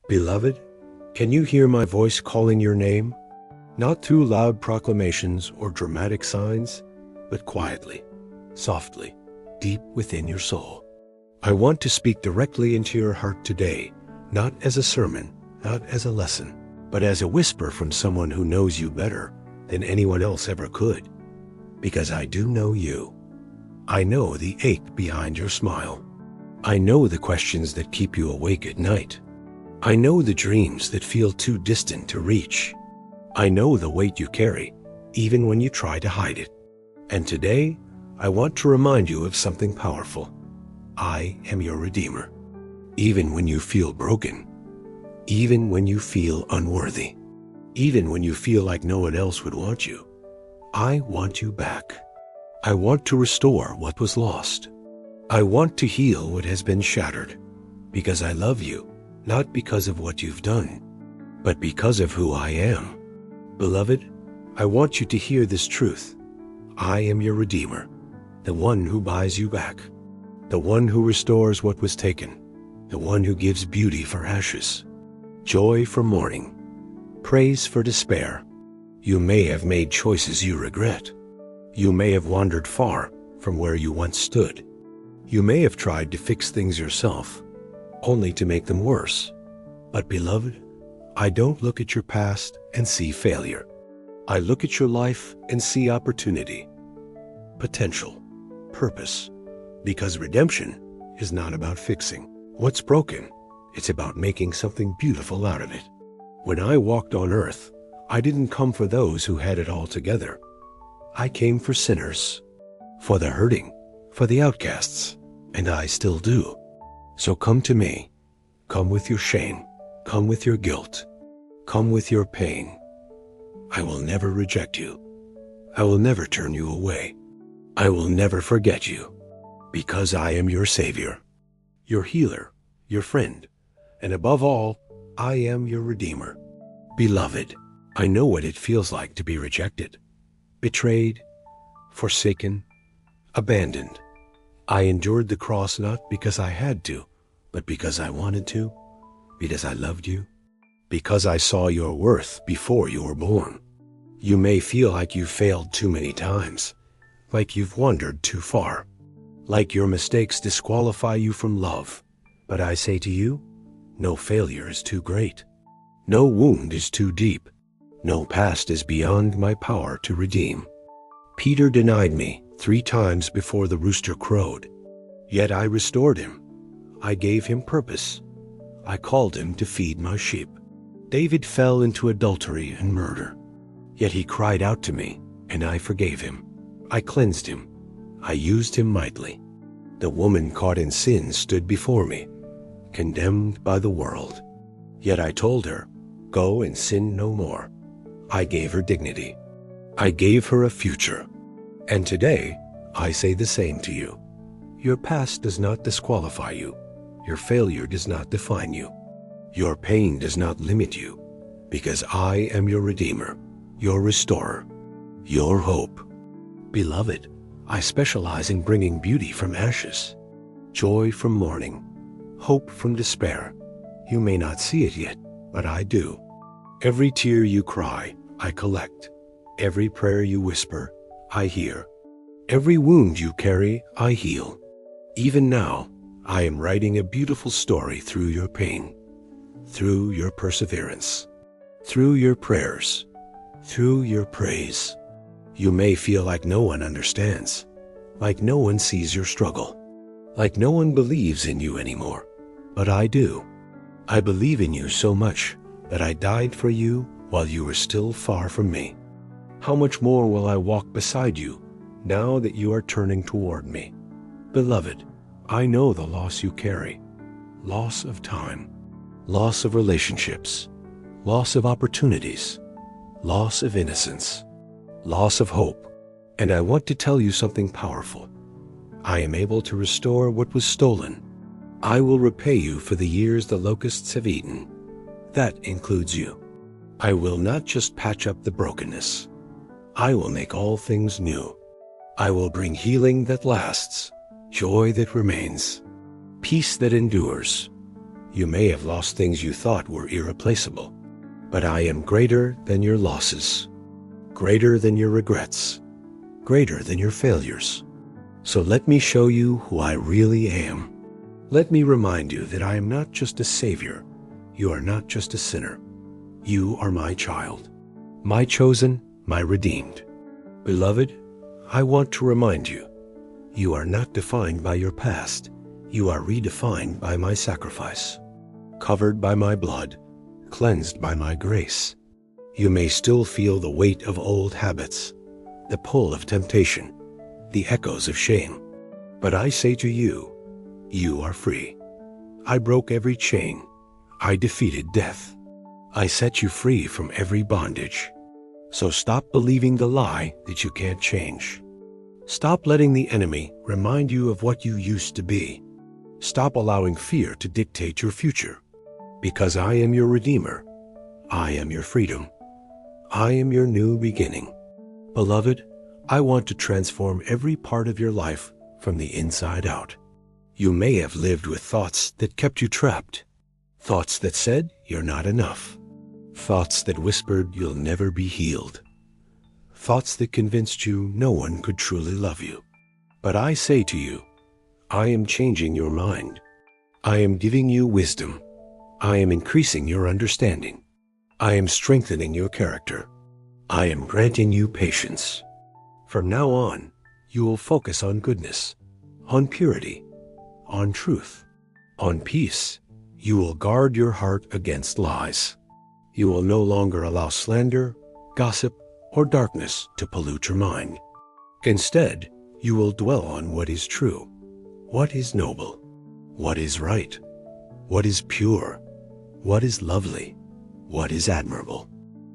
Beloved, can you hear my voice calling your name? Not through loud proclamations or dramatic signs, but quietly, softly, deep within your soul. I want to speak directly into your heart today, not as a sermon, not as a lesson, but as a whisper from someone who knows you better than anyone else ever could. Because I do know you. I know the ache behind your smile. I know the questions that keep you awake at night. I know the dreams that feel too distant to reach. I know the weight you carry, even when you try to hide it. And today, I want to remind you of something powerful. I am your Redeemer. Even when you feel broken, even when you feel unworthy, even when you feel like no one else would want you, I want you back. I want to restore what was lost. I want to heal what has been shattered, because I love you, not because of what you've done, but because of who I am. Beloved, I want you to hear this truth. I am your Redeemer, the one who buys you back, the one who restores what was taken, the one who gives beauty for ashes, joy for mourning, praise for despair. You may have made choices you regret. You may have wandered far from where you once stood. You may have tried to fix things yourself, only to make them worse. But beloved, I don't look at your past and see failure. I look at your life and see opportunity, potential, purpose, because redemption is not about fixing what's broken. It's about making something beautiful out of it. When I walked on earth, I didn't come for those who had it all together. I came for sinners, for the hurting, for the outcasts, and I still do. So come to me. Come with your shame. Come with your guilt. Come with your pain. I will never reject you. I will never turn you away. I will never forget you, because I am your Savior, your healer, your friend, and above all, I am your Redeemer. Beloved, I know what it feels like to be rejected, betrayed, forsaken, abandoned. I endured the cross not because I had to, but because I wanted to, because I loved you, because I saw your worth before you were born. You may feel like you've failed too many times, like you've wandered too far, like your mistakes disqualify you from love. But I say to you, no failure is too great. No wound is too deep. No past is beyond my power to redeem. Peter denied me 3 times before the rooster crowed. Yet I restored him. I gave him purpose. I called him to feed my sheep. David fell into adultery and murder. Yet he cried out to me, and I forgave him. I cleansed him. I used him mightily. The woman caught in sin stood before me, condemned by the world. Yet I told her, go and sin no more. I gave her dignity. I gave her a future. And today, I say the same to you. Your past does not disqualify you. Your failure does not define you. Your pain does not limit you, because I am your Redeemer, your Restorer, your hope. Beloved, I specialize in bringing beauty from ashes, joy from mourning, hope from despair. You may not see it yet, but I do. Every tear you cry, I collect. Every prayer you whisper, I hear. Every wound you carry, I heal. Even now, I am writing a beautiful story through your pain, through your perseverance, through your prayers, through your praise. You may feel like no one understands, like no one sees your struggle, like no one believes in you anymore, but I do. I believe in you so much that I died for you while you were still far from me. How much more will I walk beside you now that you are turning toward me? Beloved, I know the loss you carry, loss of time, loss of relationships, loss of opportunities, loss of innocence, loss of hope. And I want to tell you something powerful. I am able to restore what was stolen. I will repay you for the years the locusts have eaten. That includes you. I will not just patch up the brokenness. I will make all things new. I will bring healing that lasts, joy that remains, peace that endures. You may have lost things you thought were irreplaceable, but I am greater than your losses, greater than your regrets, greater than your failures. So let me show you who I really am. Let me remind you that I am not just a savior. You are not just a sinner. You are my child, my chosen, my redeemed. Beloved, I want to remind you, you are not defined by your past. You are redefined by my sacrifice, covered by my blood, cleansed by my grace. You may still feel the weight of old habits, the pull of temptation, the echoes of shame. But I say to you, you are free. I broke every chain. I defeated death. I set you free from every bondage. So stop believing the lie that you can't change. Stop letting the enemy remind you of what you used to be. Stop allowing fear to dictate your future. Because I am your Redeemer. I am your freedom. I am your new beginning. Beloved, I want to transform every part of your life from the inside out. You may have lived with thoughts that kept you trapped. Thoughts that said you're not enough. Thoughts that whispered you'll never be healed. Thoughts that convinced you no one could truly love you. But I say to you, I am changing your mind. I am giving you wisdom. I am increasing your understanding. I am strengthening your character. I am granting you patience. From now on, you will focus on goodness, on purity, on truth, on peace. You will guard your heart against lies. You will no longer allow slander, gossip, or darkness to pollute your mind. Instead, you will dwell on what is true, what is noble, what is right, what is pure, what is lovely, what is admirable.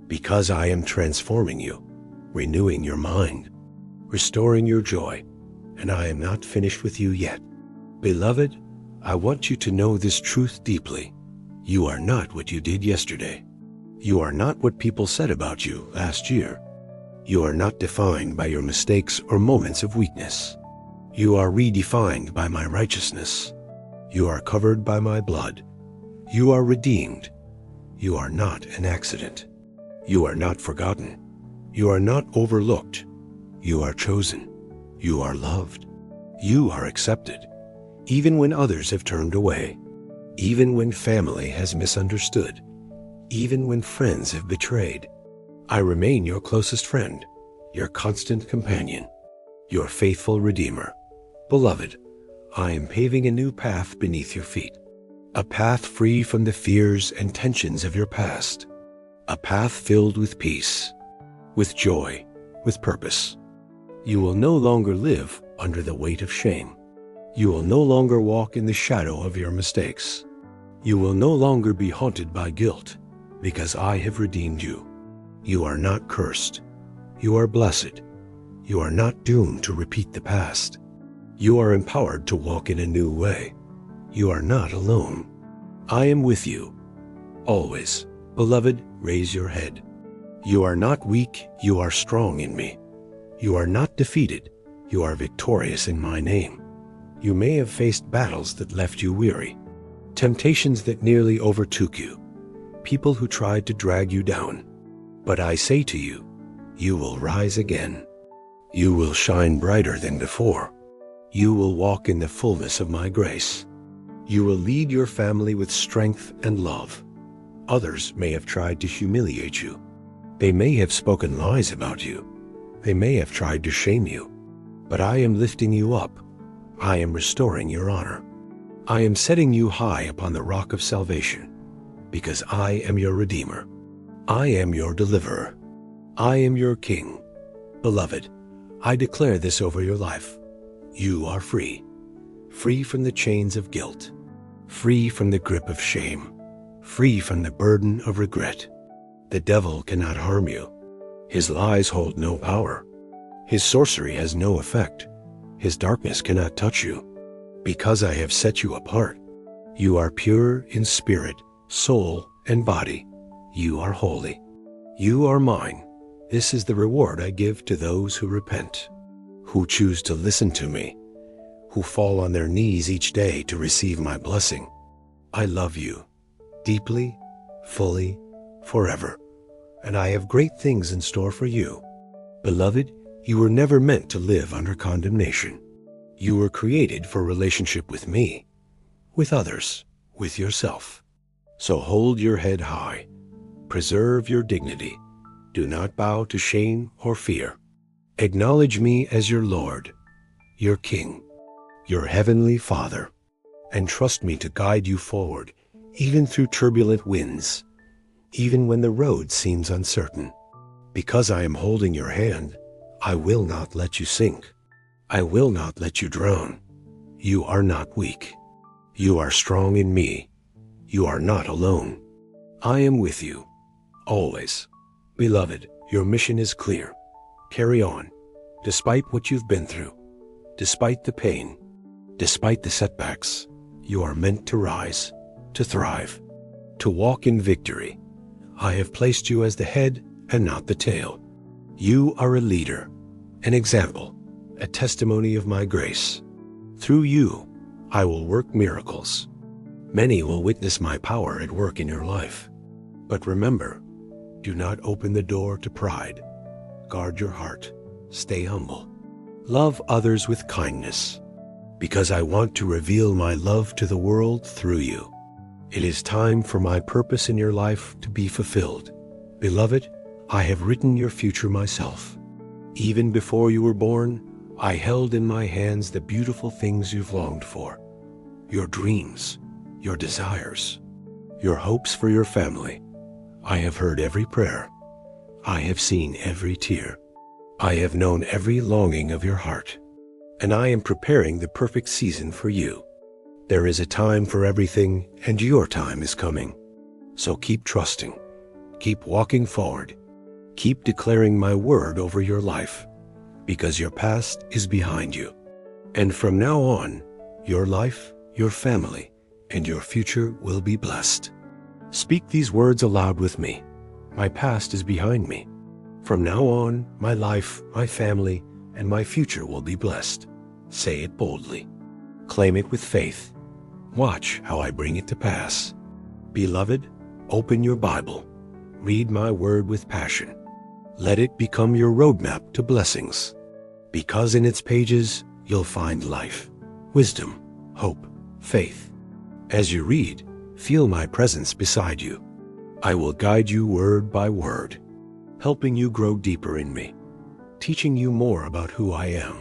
Because I am transforming you, renewing your mind, restoring your joy, and I am not finished with you yet. Beloved, I want you to know this truth deeply. You are not what you did yesterday. You are not what people said about you last year. You are not defined by your mistakes or moments of weakness. You are redefined by my righteousness. You are covered by my blood. You are redeemed. You are not an accident. You are not forgotten. You are not overlooked. You are chosen. You are loved. You are accepted. Even when others have turned away. Even when family has misunderstood. Even when friends have betrayed. I remain your closest friend, your constant companion, your faithful Redeemer. Beloved, I am paving a new path beneath your feet. A path free from the fears and tensions of your past. A path filled with peace, with joy, with purpose. You will no longer live under the weight of shame. You will no longer walk in the shadow of your mistakes. You will no longer be haunted by guilt, because I have redeemed you. You are not cursed. You are blessed. You are not doomed to repeat the past. You are empowered to walk in a new way. You are not alone. I am with you, always. Beloved, raise your head. You are not weak, you are strong in me. You are not defeated, you are victorious in my name. You may have faced battles that left you weary, temptations that nearly overtook you, people who tried to drag you down. But I say to you, you will rise again. You will shine brighter than before. You will walk in the fullness of my grace. You will lead your family with strength and love. Others may have tried to humiliate you. They may have spoken lies about you. They may have tried to shame you. But I am lifting you up. I am restoring your honor. I am setting you high upon the rock of salvation, because I am your Redeemer. I am your deliverer. I am your King. Beloved, I declare this over your life. You are free. Free from the chains of guilt. Free from the grip of shame. Free from the burden of regret. The devil cannot harm you. His lies hold no power. His sorcery has no effect. His darkness cannot touch you. Because I have set you apart. You are pure in spirit, soul, and body. You are holy. You are mine. This is the reward I give to those who repent, who choose to listen to me, who fall on their knees each day to receive my blessing. I love you deeply, fully, forever, and I have great things in store for you. Beloved, you were never meant to live under condemnation. You were created for relationship with me, with others, with yourself. So hold your head high. Preserve your dignity. Do not bow to shame or fear. Acknowledge me as your Lord, your King, your Heavenly Father, and trust me to guide you forward, even through turbulent winds, even when the road seems uncertain. Because I am holding your hand, I will not let you sink. I will not let you drown. You are not weak. You are strong in me. You are not alone. I am with you, always. Beloved, your mission is clear. Carry on, despite what you've been through, despite the pain, despite the setbacks. You are meant to rise, to thrive, to walk in victory. I have placed you as the head and not the tail. You are a leader, an example, a testimony of my grace. Through you, I will work miracles. Many will witness my power at work in your life. But remember, do not open the door to pride. Guard your heart. Stay humble. Love others with kindness, because I want to reveal my love to the world through you. It is time for my purpose in your life to be fulfilled. Beloved, I have written your future myself. Even before you were born, I held in my hands the beautiful things you've longed for. Your dreams, your desires, your hopes for your family. I have heard every prayer. I have seen every tear. I have known every longing of your heart. And I am preparing the perfect season for you. There is a time for everything, and your time is coming. So keep trusting. Keep walking forward. Keep declaring my word over your life, because your past is behind you. And from now on, your life, your family, and your future will be blessed. Speak these words aloud with me. My past is behind me. From now on, my life, my family, and my future will be blessed. Say it boldly. Claim it with faith. Watch how I bring it to pass. Beloved, open your Bible. Read my word with passion. Let it become your roadmap to blessings, because in its pages you'll find life, wisdom, hope, faith. As you read, feel my presence beside you. I will guide you word by word, helping you grow deeper in me, teaching you more about who I am.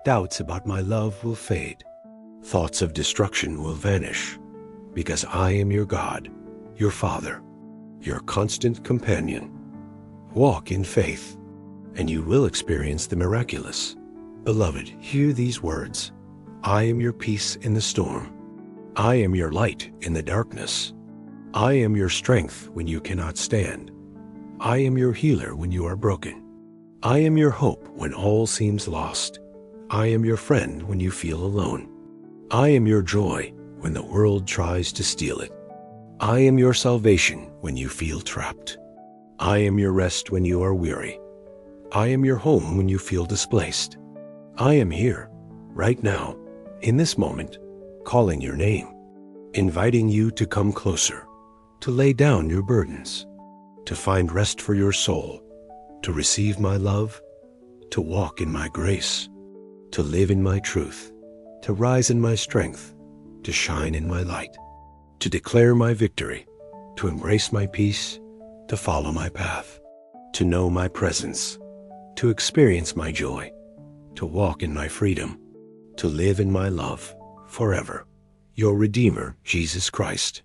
Doubts about my love will fade. Thoughts of destruction will vanish, because I am your God, your Father, your constant companion. Walk in faith, and you will experience the miraculous. Beloved, hear these words. I am your peace in the storm. I am your light in the darkness. I am your strength when you cannot stand. I am your healer when you are broken. I am your hope when all seems lost. I am your friend when you feel alone. I am your joy when the world tries to steal it. I am your salvation when you feel trapped. I am your rest when you are weary. I am your home when you feel displaced. I am here, right now, in this moment, calling your name, inviting you to come closer, to lay down your burdens, to find rest for your soul, to receive my love, to walk in my grace, to live in my truth, to rise in my strength, to shine in my light, to declare my victory, to embrace my peace, to follow my path, to know my presence, to experience my joy, to walk in my freedom, to live in my love forever. Your Redeemer, Jesus Christ.